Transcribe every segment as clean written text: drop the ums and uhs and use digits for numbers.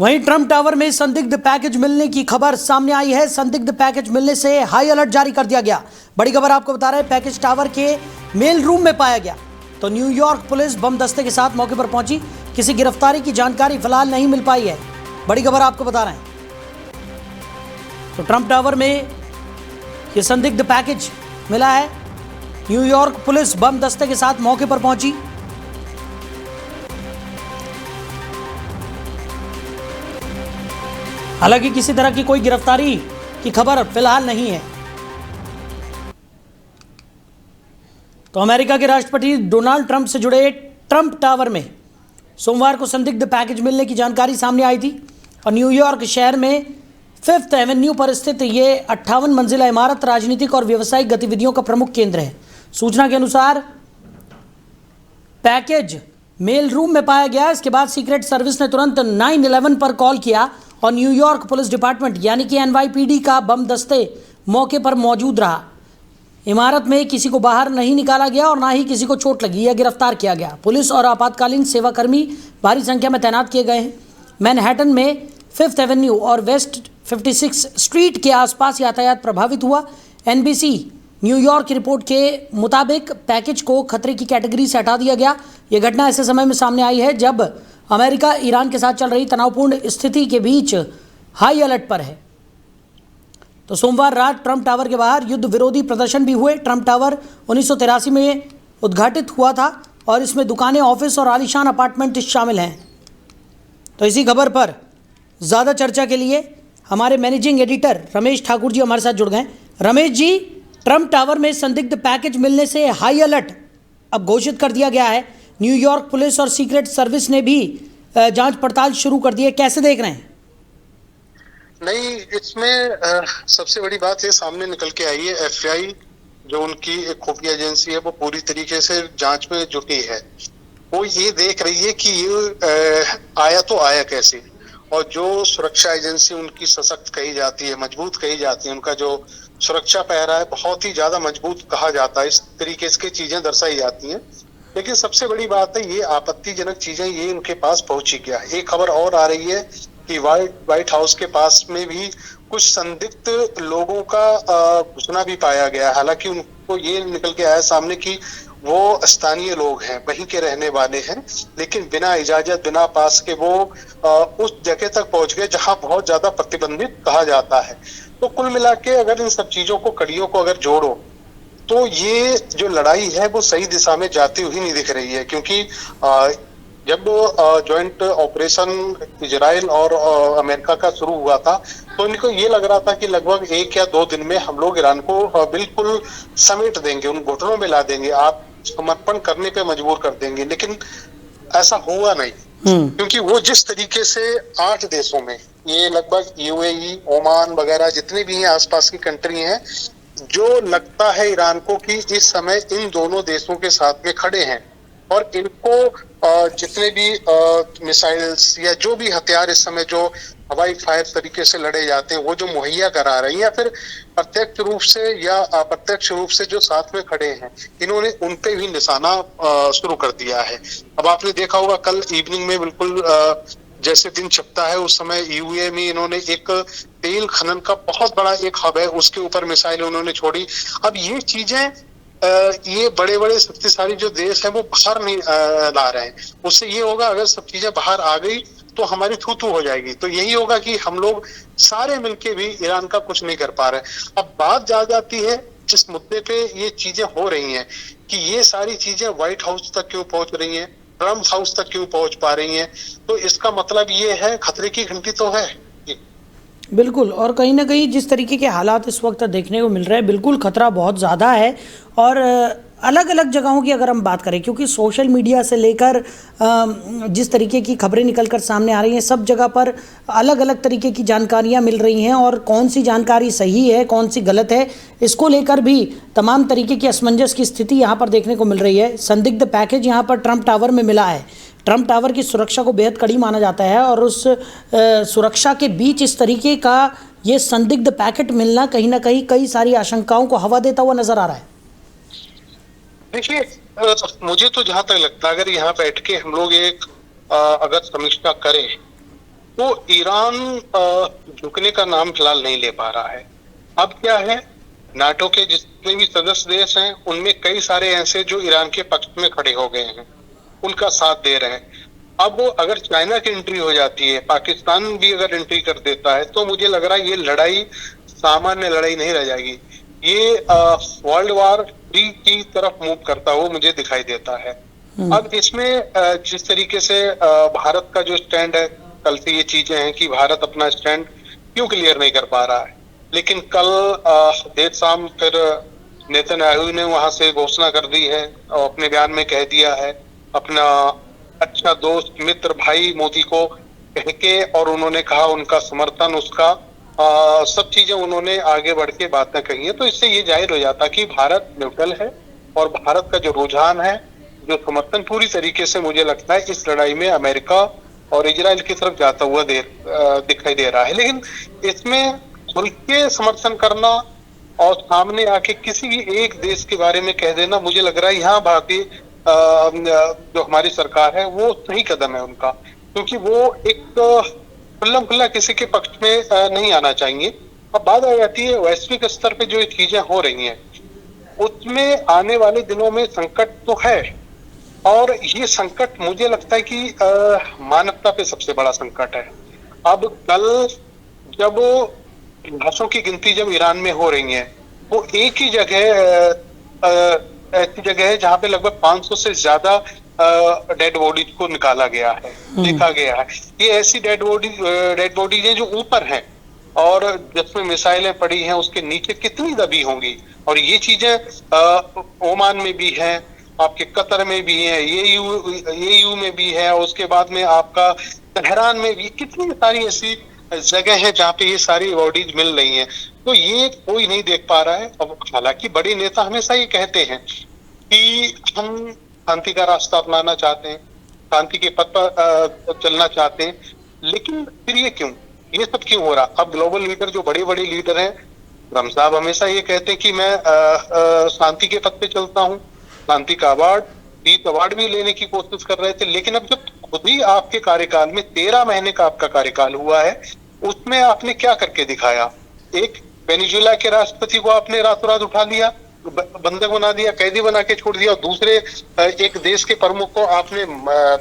वहीं Trump tower में संदिग्ध पैकेज मिलने की खबर सामने आई है। संदिग्ध पैकेज मिलने से हाई अलर्ट जारी कर दिया गया। बड़ी खबर आपको बता रहे हैं, पैकेज टावर के मेल रूम में पाया गया तो न्यूयॉर्क पुलिस बम दस्ते के साथ मौके पर पहुंची। किसी गिरफ्तारी की जानकारी फिलहाल नहीं मिल पाई है। बड़ी खबर आपको बता रहे हैं, तो ट्रंप टावर में यह संदिग्ध पैकेज मिला है। न्यूयॉर्क पुलिस बम दस्ते के साथ मौके पर पहुंची। हालांकि किसी तरह की कोई गिरफ्तारी की खबर फिलहाल नहीं है। तो अमेरिका के राष्ट्रपति डोनाल्ड ट्रंप से जुड़े ट्रंप टावर में सोमवार को संदिग्ध पैकेज मिलने की जानकारी सामने आई थी और न्यूयॉर्क शहर में 5th एवेन्यू पर स्थित ये 58 मंजिला इमारत राजनीतिक और व्यावसायिक गतिविधियों का प्रमुख केंद्र है। सूचना के अनुसार पैकेज मेल रूम में पाया गया। इसके बाद सीक्रेट सर्विस ने तुरंत 911 पर कॉल किया और न्यूयॉर्क पुलिस डिपार्टमेंट यानी कि NYPD का बम दस्ते मौके पर मौजूद रहा। इमारत में किसी को बाहर नहीं निकाला गया और ना ही किसी को चोट लगी या गिरफ्तार किया गया। पुलिस और आपातकालीन सेवाकर्मी भारी संख्या में तैनात किए गए हैं। मैनहट्टन में 5th एवेन्यू और वेस्ट 56 स्ट्रीट के आसपास यातायात प्रभावित हुआ। NBC न्यूयॉर्क की रिपोर्ट के मुताबिक पैकेज को खतरे की कैटेगरी से हटा दिया गया। यह घटना ऐसे समय में सामने आई है जब अमेरिका ईरान के साथ चल रही तनावपूर्ण स्थिति के बीच हाई अलर्ट पर है। तो सोमवार रात ट्रंप टावर के बाहर युद्ध विरोधी प्रदर्शन भी हुए। ट्रंप टावर 1983 में उद्घाटित हुआ था और इसमें दुकानें, ऑफिस और आलीशान अपार्टमेंट शामिल हैं। तो इसी खबर पर ज़्यादा चर्चा के लिए हमारे मैनेजिंग एडिटर रमेश ठाकुर जी हमारे साथ जुड़ गए। रमेश जी, ट्रंप टावर में संदिग्ध पैकेज मिलने से हाई अलर्ट अब घोषित कर दिया गया है। न्यूयॉर्क पुलिस और सीक्रेट सर्विस ने भी जांच पड़ताल शुरू कर दी है। कैसे देख रहे हैं? नहीं, इसमें सबसे बड़ी बात ये सामने निकल के आई है, FBI जो उनकी एक खुफिया एजेंसी है वो पूरी तरीके से जांच में जुटी है। वो ये देख रही है कि ये आया तो आया कैसे, और जो सुरक्षा एजेंसी उनकी सशक्त कही जाती है, मजबूत कही जाती है, उनका जो सुरक्षा पहरा है बहुत ही ज्यादा मजबूत कहा जाता है, इस तरीके की चीजें दर्शाई जाती हैं। लेकिन सबसे बड़ी बात है, ये आपत्तिजनक चीजें ये उनके पास पहुंची क्या। एक खबर और आ रही है कि व्हाइट हाउस के पास में भी कुछ संदिग्ध लोगों का घुसना भी पाया गया। हालांकि उनको ये निकल के आया सामने कि वो स्थानीय लोग हैं, वहीं के रहने वाले हैं, लेकिन बिना इजाजत, बिना पास के वो उस जगह तक पहुंच गए जहां बहुत ज्यादा प्रतिबंधित कहा जाता है। तो कुल मिला के अगर इन सब चीजों को, कड़ियों को अगर जोड़ो तो ये जो लड़ाई है वो सही दिशा में जाती हुई नहीं दिख रही है। क्योंकि जब ज्वाइंट ऑपरेशन इजराइल और अमेरिका का शुरू हुआ था तो इनको ये लग रहा था कि लगभग 1 या 2 दिन में हम लोग ईरान को बिल्कुल समेट देंगे, उन घुटनों में ला देंगे, आप समर्पण करने पे मजबूर कर देंगे। लेकिन ऐसा हुआ नहीं, क्योंकि वो जिस तरीके से 8 देशों में, ये लगभग UAE, ओमान वगैरह जितनी भी हैं आसपास की कंट्री हैं, जो लगता है ईरान को कि इस समय इन दोनों देशों के साथ में खड़े हैं और इनको जितने भी मिसाइल्स या जो भी हथियार इस समय जो हवाई फायर तरीके से लड़े जाते हैं वो जो मुहैया करा रही हैं, या फिर प्रत्यक्ष रूप से या अप्रत्यक्ष रूप से जो साथ में खड़े हैं, इन्होंने उन पे भी निशाना शुरू कर दिया है। अब आपने देखा होगा कल इवनिंग में बिल्कुल जैसे दिन छिपता है उस समय UAE में इन्होंने एक तेल खनन का बहुत बड़ा एक हब है, उसके ऊपर मिसाइल उन्होंने छोड़ी। अब ये चीजें ये बड़े बड़े शक्तिशाली जो देश है वो बाहर नहीं ला रहे हैं। उससे ये होगा, अगर सब चीजें बाहर आ गई तो हमारी थू हो जाएगी। तो यही होगा कि हम लोग सारे मिलके भी ईरान का कुछ नहीं कर पा रहे। अब बात जा जाती है जिस मुद्दे पे ये चीजें हो रही हैं कि ये सारी चीजें व्हाइट हाउस तक क्यों पहुंच रही हैं, ट्रम्प हाउस तक क्यों पहुंच पा रही हैं, तो इसका मतलब ये है खतरे की घंटी तो है। बिल्कुल, और कहीं ना कहीं जिस तरीके के हालात इस वक्त देखने को मिल रहे हैं, बिल्कुल खतरा बहुत ज़्यादा है। और अलग अलग जगहों की अगर हम बात करें, क्योंकि सोशल मीडिया से लेकर जिस तरीके की खबरें निकलकर सामने आ रही हैं, सब जगह पर अलग अलग तरीके की जानकारियां मिल रही हैं और कौन सी जानकारी सही है, कौन सी गलत है, इसको लेकर भी तमाम तरीके की असमंजस की स्थिति यहाँ पर देखने को मिल रही है। संदिग्ध पैकेज यहाँ पर ट्रंप टावर में मिला है। ट्रंप टावर की सुरक्षा को बेहद कड़ी माना जाता है और उस सुरक्षा के बीच इस तरीके का ये संदिग्ध पैकेट मिलना कहीं ना कहीं कई सारी आशंकाओं को हवा देता हुआ नजर आ रहा है। देखिए, मुझे तो जहां तक लगता है अगर यहाँ बैठ के हम लोग एक अगर समीक्षा करें तो ईरान झुकने का नाम फिलहाल नहीं ले पा रहा है। अब क्या है, नाटो के जितने भी सदस्य देश हैं उनमें कई सारे ऐसे जो ईरान के पक्ष में खड़े हो गए हैं, उनका साथ दे रहे हैं। अब अगर चाइना की एंट्री हो जाती है, पाकिस्तान भी अगर एंट्री कर देता है, तो मुझे लग रहा है ये लड़ाई सामान्य लड़ाई नहीं रह जाएगी, ये वर्ल्ड वार 3 की तरफ मूव करता हुआ मुझे दिखाई देता है। अब इसमें जिस तरीके से भारत का जो स्टैंड है, कल से ये चीजें हैं कि भारत अपना स्टैंड क्यों क्लियर नहीं कर पा रहा है, लेकिन कल देर शाम फिर नेतन्याहू ने वहां से घोषणा कर दी है और अपने बयान में कह दिया है, अपना अच्छा दोस्त मित्र भाई मोदी को कह के, और उन्होंने कहा उनका समर्थन, उसका सब चीजें उन्होंने आगे बढ़ के बातें कही है। तो इससे ये जाहिर हो जाता कि भारत न्यूट्रल है और भारत का जो रुझान है, जो समर्थन पूरी तरीके से मुझे लगता है इस लड़ाई में अमेरिका और इजराइल की तरफ जाता हुआ दिखाई दे रहा है। लेकिन इसमें खुल के समर्थन करना और सामने आके किसी भी एक देश के बारे में कह देना, मुझे लग रहा है यहाँ भारतीय जो हमारी सरकार है वो सही कदम है उनका, क्योंकि वो एक खुल्लम खुल्ला किसी के पक्ष में नहीं आना चाहिए। अब बात आ जाती है वैश्विक स्तर पे जो चीजें हो रही हैं, उसमें आने वाले दिनों में संकट तो है, और ये संकट मुझे लगता है कि मानवता पे सबसे बड़ा संकट है। अब कल जब लाशों की गिनती जब ईरान में हो रही है, वो एक ही जगह ऐसी जगह है जहाँ पे लगभग 500 से ज्यादा डेड बॉडीज को निकाला गया है, देखा गया है। ये ऐसी डेड बॉडीज हैं जो ऊपर हैं, और जिसमें मिसाइलें पड़ी हैं उसके नीचे कितनी दबी होंगी। और ये चीजें ओमान में भी हैं, आपके कतर में भी है, यूएई में भी है, और उसके बाद में आपका तेहरान में भी कितनी सारी ऐसी जगह है जहाँ पे ये सारी बॉडीज मिल रही हैं। तो ये कोई नहीं देख पा रहा है। अब हालांकि बड़े नेता हमेशा ये कहते हैं कि हम शांति का रास्ता अपनाना चाहते हैं, शांति के पथ पर चलना चाहते हैं, लेकिन फिर ये सब क्यों हो रहा? अब ग्लोबल लीडर जो बड़े बड़े लीडर हैं, ट्रम्प साहब हमेशा ये कहते हैं कि मैं शांति के पथ पे चलता हूँ, शांति का अवार्ड, पीस अवार्ड भी लेने की कोशिश कर रहे थे। लेकिन अब जब खुद ही आपके कार्यकाल में 13 महीने का आपका कार्यकाल हुआ है, उसमें आपने क्या करके दिखाया? एक वेनेजुएला के राष्ट्रपति को आपने रातों रात उठा लिया, बंधक बना दिया, कैदी बना के छोड़ दिया, और दूसरे एक देश के प्रमुख को आपने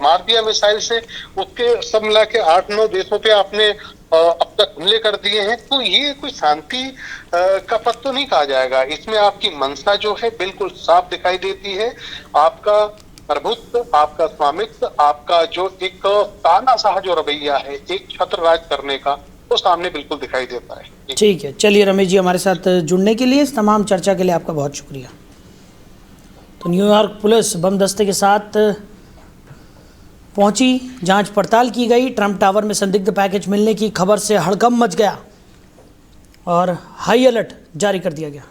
मार दिया मिसाइल से। उसके सब मिला के 8-9 देशों पे आपने अब तक हमले कर दिए हैं। तो ये कोई शांति का पथ तो नहीं कहा जाएगा। इसमें आपकी मंशा जो है बिल्कुल साफ दिखाई देती है। आपका प्रभुत्व, आपका स्वामित्व, आपका जो एक तानाशाह जो रवैया है एक छत्र राज करने का, वो सामने बिल्कुल दिखाई देता है। ठीक है, चलिए रमेश जी, हमारे साथ जुड़ने के लिए, इस तमाम चर्चा के लिए आपका बहुत शुक्रिया। तो न्यूयॉर्क पुलिस बम दस्ते के साथ पहुंची, जांच पड़ताल की गई। ट्रंप टावर में संदिग्ध पैकेज मिलने की खबर से हड़कंप मच गया और हाई अलर्ट जारी कर दिया गया।